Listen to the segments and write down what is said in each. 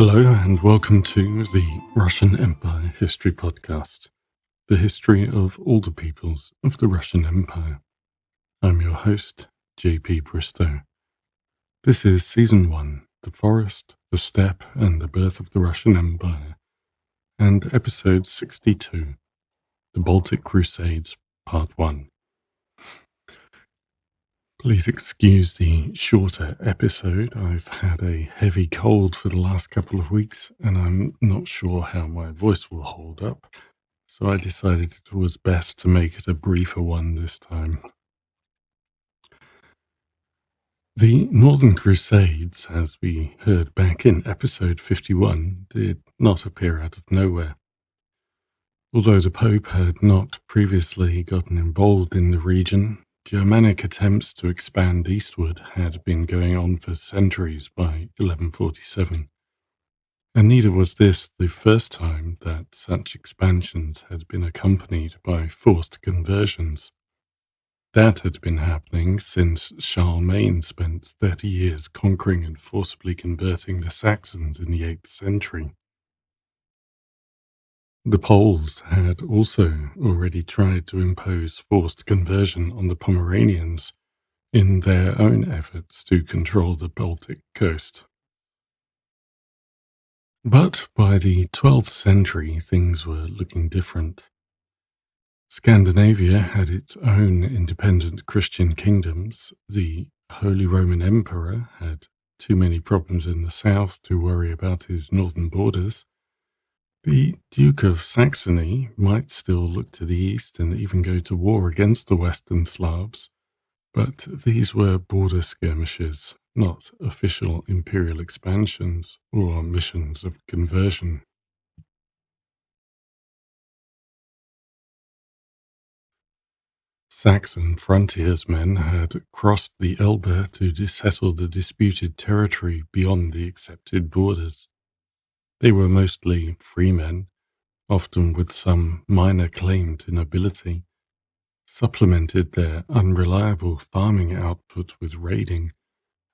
Hello and welcome to the Russian Empire History Podcast, the history of all the peoples of the Russian Empire. I'm your host, JP Bristow. This is Season 1, The Forest, the Steppe and the Birth of the Russian Empire, and Episode 62, The Baltic Crusades, Part 1. Please excuse the shorter episode. I've had a heavy cold for the last couple of weeks and I'm not sure how my voice will hold up, so I decided it was best to make it a briefer one this time. The Northern Crusades, as we heard back in episode 51, did not appear out of nowhere. Although the Pope had not previously gotten involved in the region, Germanic attempts to expand eastward had been going on for centuries by 1147, and neither was this the first time that such expansions had been accompanied by forced conversions. That had been happening since Charlemagne spent 30 years conquering and forcibly converting the Saxons in the 8th century. The Poles had also already tried to impose forced conversion on the Pomeranians in their own efforts to control the Baltic coast. But by the 12th century, things were looking different. Scandinavia had its own independent Christian kingdoms. The Holy Roman Emperor had too many problems in the south to worry about his northern borders. The Duke of Saxony might still look to the east and even go to war against the Western Slavs, but these were border skirmishes, not official imperial expansions or missions of conversion. Saxon frontiersmen had crossed the Elbe to settle the disputed territory beyond the accepted borders. They were mostly freemen, often with some minor claim to nobility, supplemented their unreliable farming output with raiding,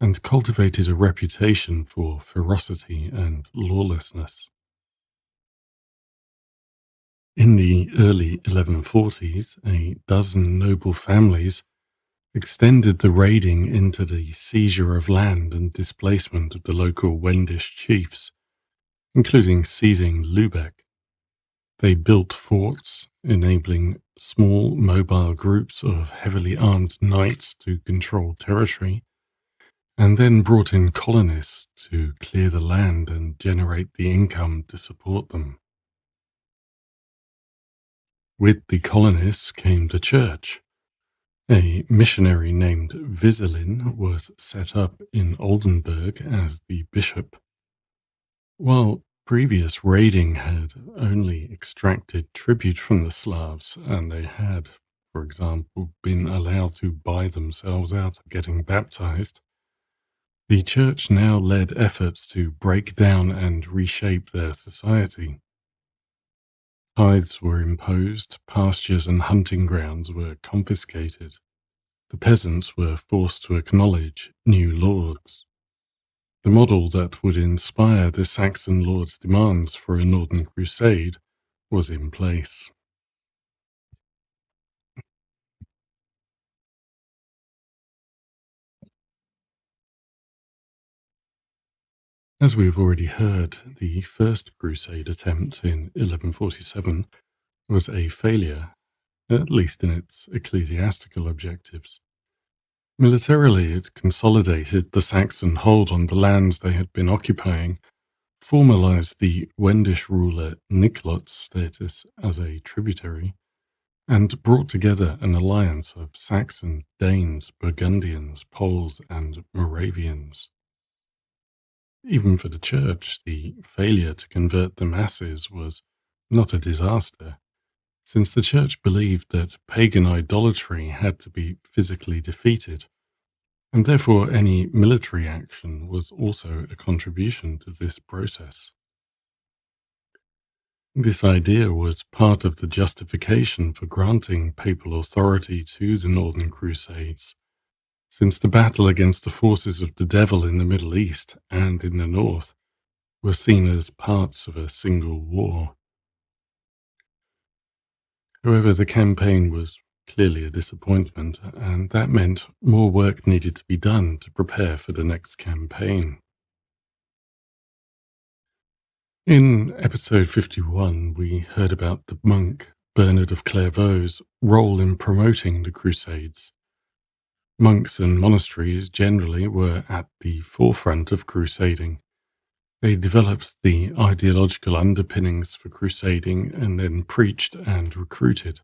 and cultivated a reputation for ferocity and lawlessness. In the early 1140s, a dozen noble families extended the raiding into the seizure of land and displacement of the local Wendish chiefs, including seizing Lübeck. They built forts, enabling small mobile groups of heavily armed knights to control territory, and then brought in colonists to clear the land and generate the income to support them. With the colonists came the church. A missionary named Vizelin was set up in Oldenburg as the bishop. While previous raiding had only extracted tribute from the Slavs, and they had, for example, been allowed to buy themselves out of getting baptized, the church now led efforts to break down and reshape their society. Tithes were imposed, pastures and hunting grounds were confiscated. The peasants were forced to acknowledge new lords. The model that would inspire the Saxon lords' demands for a Northern Crusade was in place. As we have already heard, the First Crusade attempt in 1147 was a failure, at least in its ecclesiastical objectives. Militarily, it consolidated the Saxon hold on the lands they had been occupying, formalized the Wendish ruler Niklot's status as a tributary, and brought together an alliance of Saxons, Danes, Burgundians, Poles, and Moravians. Even for the church, the failure to convert the masses was not a disaster, since the church believed that pagan idolatry had to be physically defeated, and therefore any military action was also a contribution to this process. This idea was part of the justification for granting papal authority to the Northern Crusades, since the battle against the forces of the devil in the Middle East and in the North were seen as parts of a single war. However, the campaign was clearly a disappointment, and that meant more work needed to be done to prepare for the next campaign. In episode 51, we heard about the monk Bernard of Clairvaux's role in promoting the Crusades. Monks and monasteries generally were at the forefront of crusading. They developed the ideological underpinnings for crusading and then preached and recruited.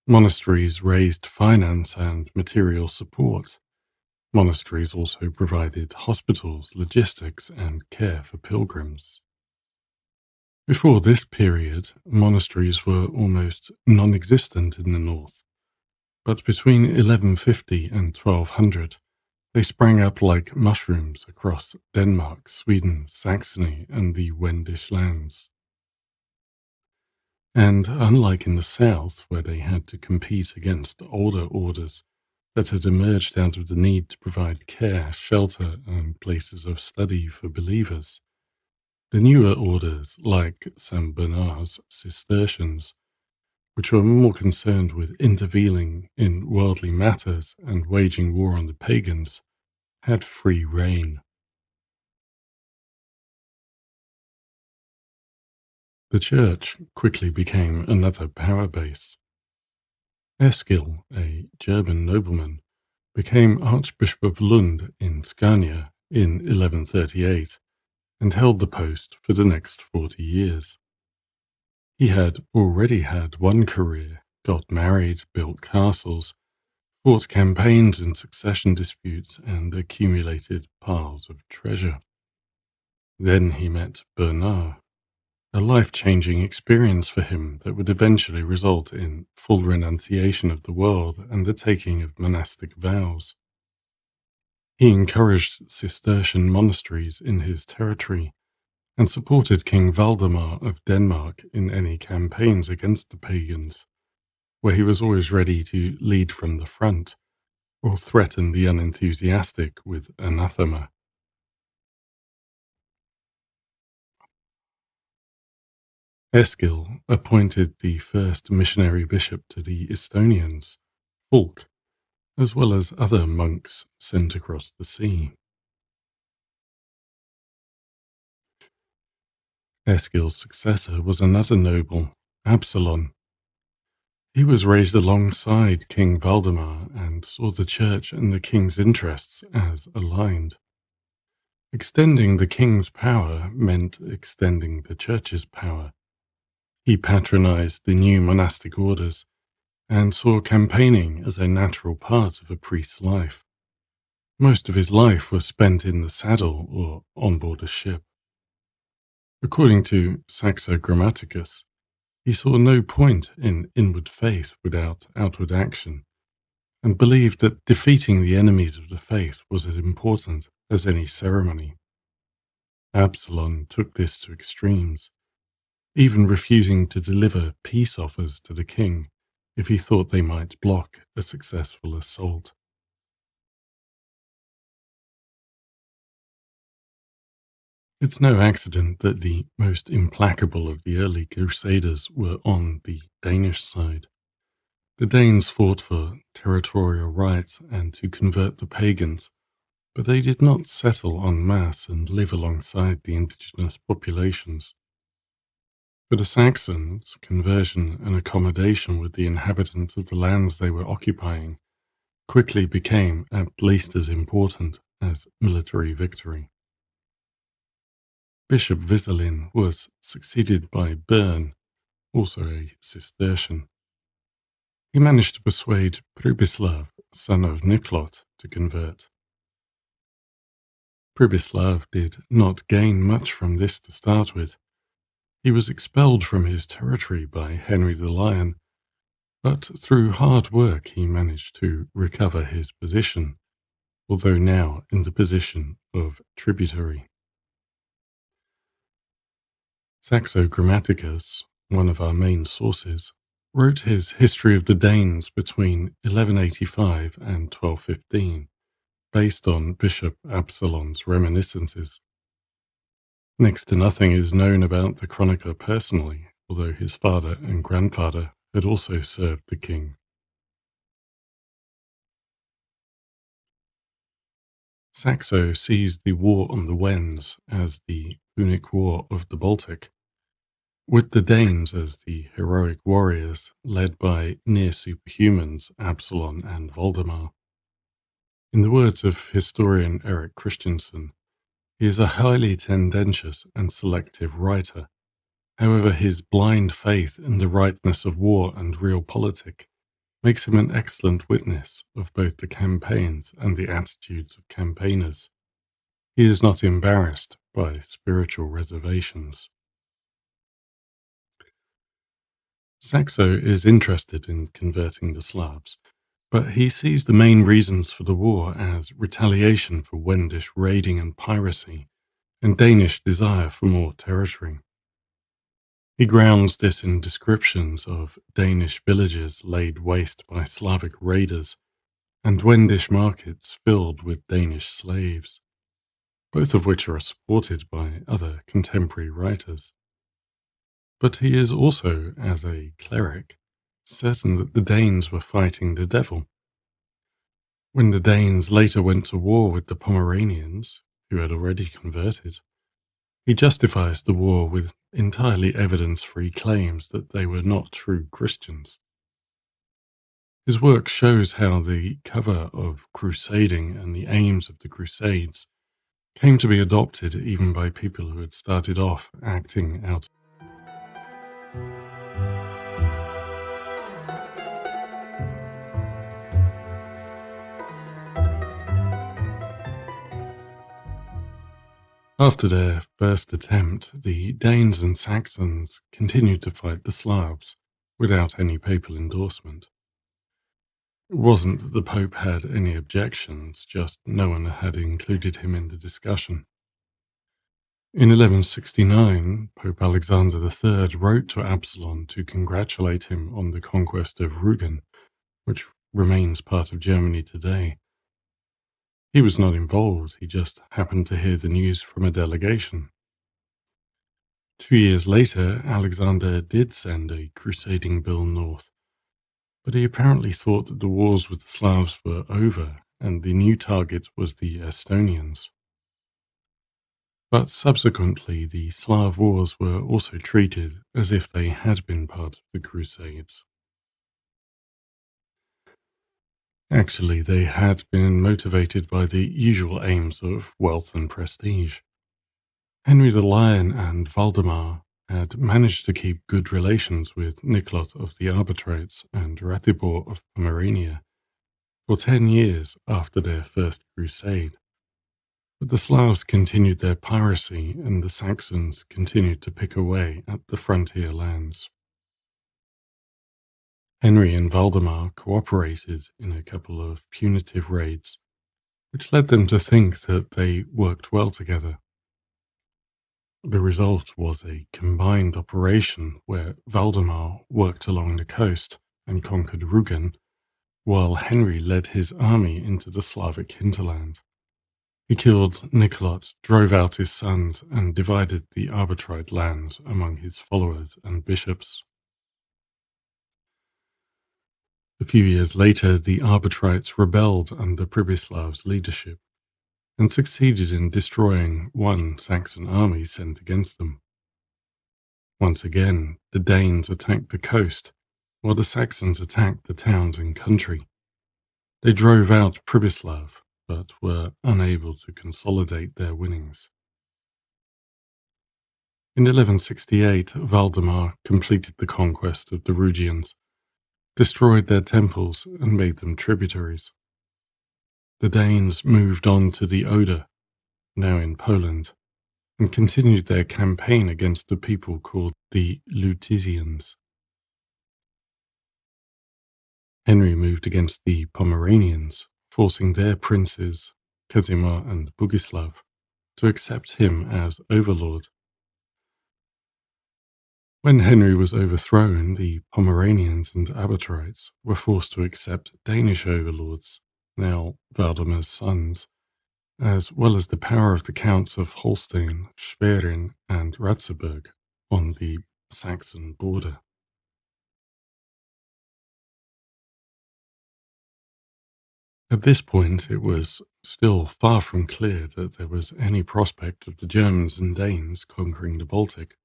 Monasteries raised finance and material support. Monasteries also provided hospitals, logistics, and care for pilgrims. Before this period, monasteries were almost non-existent in the north, but between 1150 and 1200, they sprang up like mushrooms across Denmark, Sweden, Saxony, and the Wendish lands. And unlike in the south, where they had to compete against older orders that had emerged out of the need to provide care, shelter, and places of study for believers, the newer orders, like St. Bernard's Cistercians, which were more concerned with intervening in worldly matters and waging war on the pagans, had free reign. The church quickly became another power base. Eskil, a German nobleman, became Archbishop of Lund in Scania in 1138 and held the post for the next 40 years. He had already had one career, got married, built castles, fought campaigns and succession disputes, and accumulated piles of treasure. Then he met Bernard, a life-changing experience for him that would eventually result in full renunciation of the world and the taking of monastic vows. He encouraged Cistercian monasteries in his territory and supported King Valdemar of Denmark in any campaigns against the pagans, where he was always ready to lead from the front or threaten the unenthusiastic with anathema. Eskil appointed the first missionary bishop to the Estonians, Fulk, as well as other monks sent across the sea. Eskil's successor was another noble, Absalon. He was raised alongside King Valdemar and saw the church and the king's interests as aligned. Extending the king's power meant extending the church's power. He patronized the new monastic orders and saw campaigning as a natural part of a priest's life. Most of his life was spent in the saddle or on board a ship. According to Saxo Grammaticus, he saw no point in inward faith without outward action, and believed that defeating the enemies of the faith was as important as any ceremony. Absalom took this to extremes, even refusing to deliver peace offers to the king if he thought they might block a successful assault. It's no accident that the most implacable of the early Crusaders were on the Danish side. The Danes fought for territorial rights and to convert the pagans, but they did not settle en masse and live alongside the indigenous populations. For the Saxons, conversion and accommodation with the inhabitants of the lands they were occupying quickly became at least as important as military victory. Bishop Vizelin was succeeded by Bern, also a Cistercian. He managed to persuade Pribislav, son of Niklot, to convert. Pribislav did not gain much from this to start with. He was expelled from his territory by Henry the Lion, but through hard work he managed to recover his position, although now in the position of tributary. Saxo Grammaticus, one of our main sources, wrote his History of the Danes between 1185 and 1215, based on Bishop Absalon's reminiscences. Next to nothing is known about the chronicler personally, although his father and grandfather had also served the king. Saxo sees the war on the Wends as the Punic War of the Baltic, with the Danes as the heroic warriors led by near superhumans Absalon and Valdemar. In the words of historian Eric Christensen, he is a highly tendentious and selective writer. However, his blind faith in the rightness of war and realpolitik makes him an excellent witness of both the campaigns and the attitudes of campaigners. He is not embarrassed by spiritual reservations. Saxo is interested in converting the Slavs, but he sees the main reasons for the war as retaliation for Wendish raiding and piracy, and Danish desire for more territory. He grounds this in descriptions of Danish villages laid waste by Slavic raiders, and Wendish markets filled with Danish slaves, both of which are supported by other contemporary writers. But he is also, as a cleric, certain that the Danes were fighting the devil. When the Danes later went to war with the Pomeranians, who had already converted, he justifies the war with entirely evidence-free claims that they were not true Christians. His work shows how the cover of crusading and the aims of the Crusades came to be adopted even by people who had started off acting out. After their first attempt, the Danes and Saxons continued to fight the Slavs without any papal endorsement. It wasn't that the Pope had any objections, just no one had included him in the discussion. In 1169, Pope Alexander III wrote to Absalon to congratulate him on the conquest of Rügen, which remains part of Germany today. He was not involved, he just happened to hear the news from a delegation. 2 years later, Alexander did send a crusading bill north, but he apparently thought that the wars with the Slavs were over and the new target was the Estonians. But subsequently, the Slav wars were also treated as if they had been part of the Crusades. Actually, they had been motivated by the usual aims of wealth and prestige. Henry the Lion and Valdemar had managed to keep good relations with Niklot of the Arbitrates and Ratibor of Pomerania for 10 years after their first crusade. But the Slavs continued their piracy and the Saxons continued to pick away at the frontier lands. Henry and Valdemar cooperated in a couple of punitive raids, which led them to think that they worked well together. The result was a combined operation where Valdemar worked along the coast and conquered Rügen, while Henry led his army into the Slavic hinterland. He killed Nikolot, drove out his sons, and divided the Arbitrite lands among his followers and bishops. A few years later, the Arbitrites rebelled under Pribyslav's leadership and succeeded in destroying one Saxon army sent against them. Once again, the Danes attacked the coast, while the Saxons attacked the towns and country. They drove out Pribyslav, but were unable to consolidate their winnings. In 1168, Valdemar completed the conquest of the Rugians, destroyed their temples, and made them tributaries. The Danes moved on to the Oder, now in Poland, and continued their campaign against the people called the Lutetians. Henry moved against the Pomeranians, forcing their princes, Casimir and Bogislav, to accept him as overlord. When Henry was overthrown, the Pomeranians and Abbotrites were forced to accept Danish overlords, now Valdemar's sons, as well as the power of the counts of Holstein, Schwerin, and Ratzeburg on the Saxon border. At this point, it was still far from clear that there was any prospect of the Germans and Danes conquering the Baltic.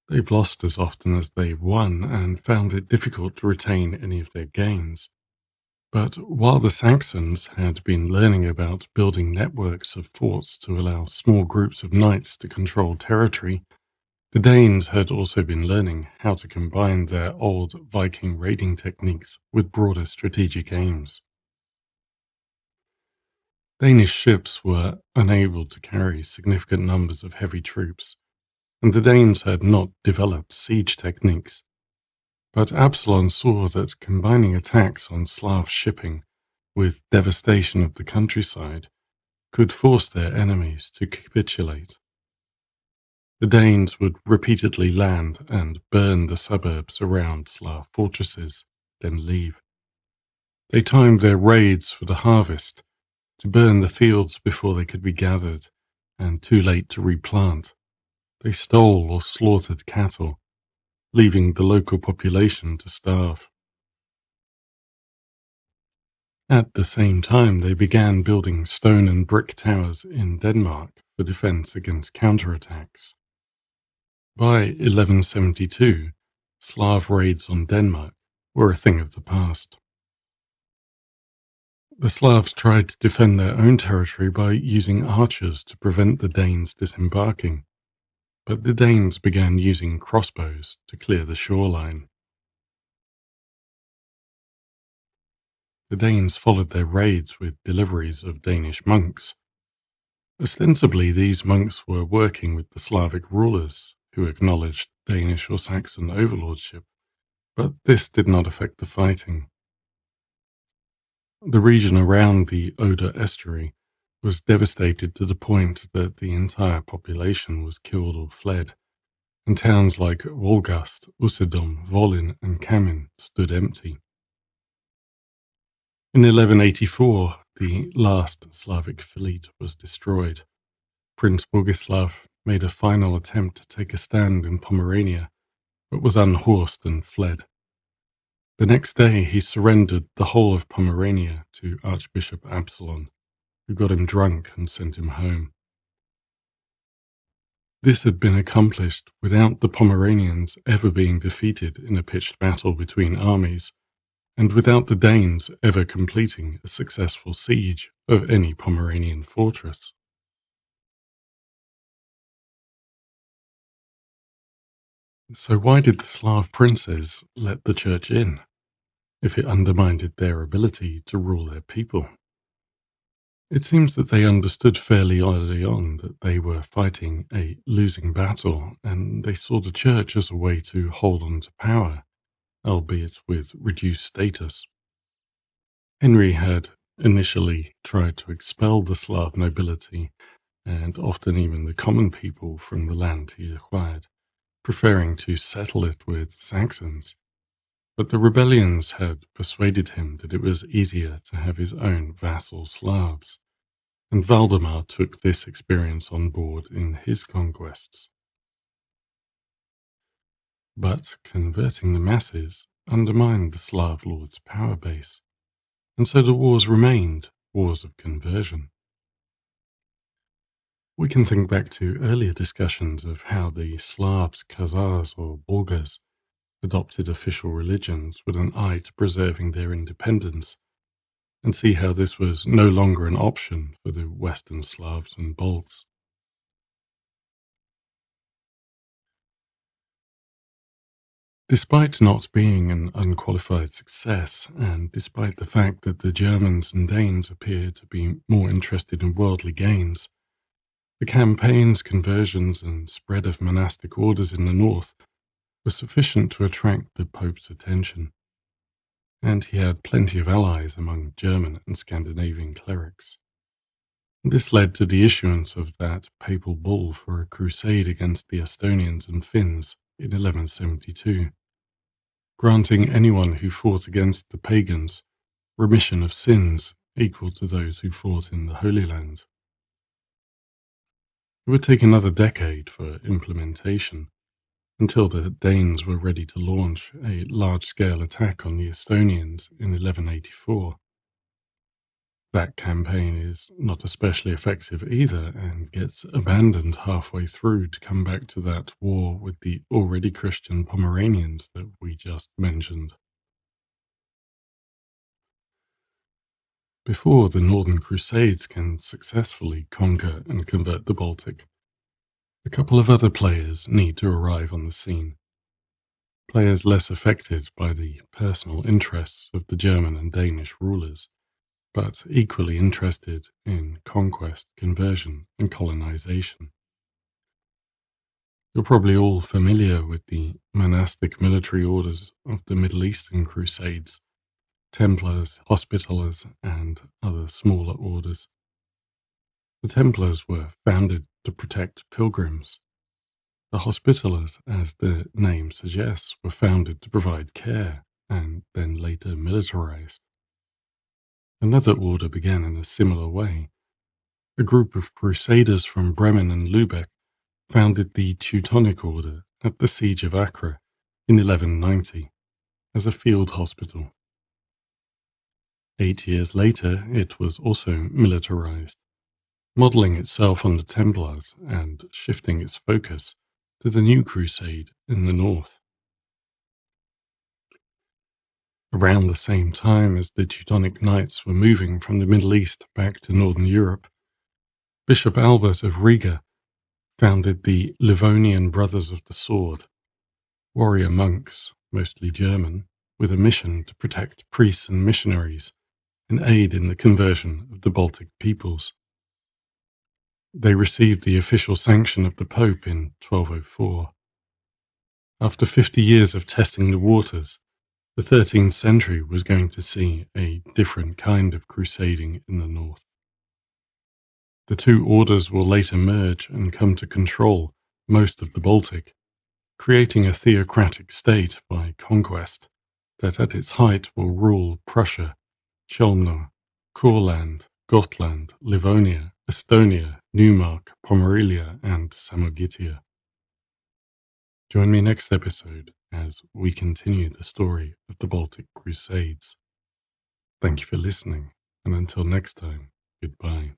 They've lost as often as they've won and found it difficult to retain any of their gains. But while the Saxons had been learning about building networks of forts to allow small groups of knights to control territory, the Danes had also been learning how to combine their old Viking raiding techniques with broader strategic aims. Danish ships were unable to carry significant numbers of heavy troops, and the Danes had not developed siege techniques. But Absalon saw that combining attacks on Slav shipping with devastation of the countryside could force their enemies to capitulate. The Danes would repeatedly land and burn the suburbs around Slav fortresses, then leave. They timed their raids for the harvest to burn the fields before they could be gathered and too late to replant. They stole or slaughtered cattle, leaving the local population to starve. At the same time, they began building stone and brick towers in Denmark for defense against counterattacks. By 1172, Slav raids on Denmark were a thing of the past. The Slavs tried to defend their own territory by using archers to prevent the Danes disembarking, but the Danes began using crossbows to clear the shoreline. The Danes followed their raids with deliveries of Danish monks. Ostensibly, these monks were working with the Slavic rulers, who acknowledged Danish or Saxon overlordship, but this did not affect the fighting. The region around the Oder estuary was devastated to the point that the entire population was killed or fled, and towns like Wolgast, Usedom, Volyn, and Kamin stood empty. In 1184, the last Slavic fleet was destroyed. Prince Bogislav made a final attempt to take a stand in Pomerania, but was unhorsed and fled. The next day, he surrendered the whole of Pomerania to Archbishop Absalon, who got him drunk and sent him home. This had been accomplished without the Pomeranians ever being defeated in a pitched battle between armies, and without the Danes ever completing a successful siege of any Pomeranian fortress. So why did the Slav princes let the church in, if it undermined their ability to rule their people? It seems that they understood fairly early on that they were fighting a losing battle, and they saw the church as a way to hold on to power, albeit with reduced status. Henry had initially tried to expel the Slav nobility, and often even the common people, from the land he acquired, preferring to settle it with Saxons. But the rebellions had persuaded him that it was easier to have his own vassal Slavs, and Valdemar took this experience on board in his conquests. But converting the masses undermined the Slav lord's power base, and so the wars remained wars of conversion. We can think back to earlier discussions of how the Slavs, Khazars, or Bulgars adopted official religions with an eye to preserving their independence, and see how this was no longer an option for the Western Slavs and Balts. Despite not being an unqualified success, and despite the fact that the Germans and Danes appeared to be more interested in worldly gains, the campaigns, conversions, and spread of monastic orders in the north were sufficient to attract the Pope's attention, and he had plenty of allies among German and Scandinavian clerics. This led to the issuance of that papal bull for a crusade against the Estonians and Finns in 1172, granting anyone who fought against the pagans remission of sins equal to those who fought in the Holy Land. It would take another decade for implementation, until the Danes were ready to launch a large-scale attack on the Estonians in 1184. That campaign is not especially effective either and gets abandoned halfway through to come back to that war with the already Christian Pomeranians that we just mentioned. Before the Northern Crusades can successfully conquer and convert the Baltic, a couple of other players need to arrive on the scene. Players less affected by the personal interests of the German and Danish rulers, but equally interested in conquest, conversion, and colonization. You're probably all familiar with the monastic military orders of the Middle Eastern Crusades, Templars, Hospitallers, and other smaller orders. The Templars were founded to protect pilgrims. The Hospitallers, as the name suggests, were founded to provide care and then later militarized. Another order began in a similar way. A group of crusaders from Bremen and Lubeck founded the Teutonic Order at the Siege of Acre in 1190 as a field hospital. 8 years later, it was also militarized, modeling itself on the Templars and shifting its focus to the new crusade in the north. Around the same time as the Teutonic Knights were moving from the Middle East back to Northern Europe, Bishop Albert of Riga founded the Livonian Brothers of the Sword, warrior monks, mostly German, with a mission to protect priests and missionaries and aid in the conversion of the Baltic peoples. They received the official sanction of the Pope in 1204. After 50 years of testing the waters, the 13th century was going to see a different kind of crusading in the north. The two orders will later merge and come to control most of the Baltic, creating a theocratic state by conquest that at its height will rule Prussia, Chelmno, Courland, Gotland, Livonia, Estonia, Neumark, Pomerelia, and Samogitia. Join me next episode as we continue the story of the Baltic Crusades. Thank you for listening, and until next time, goodbye.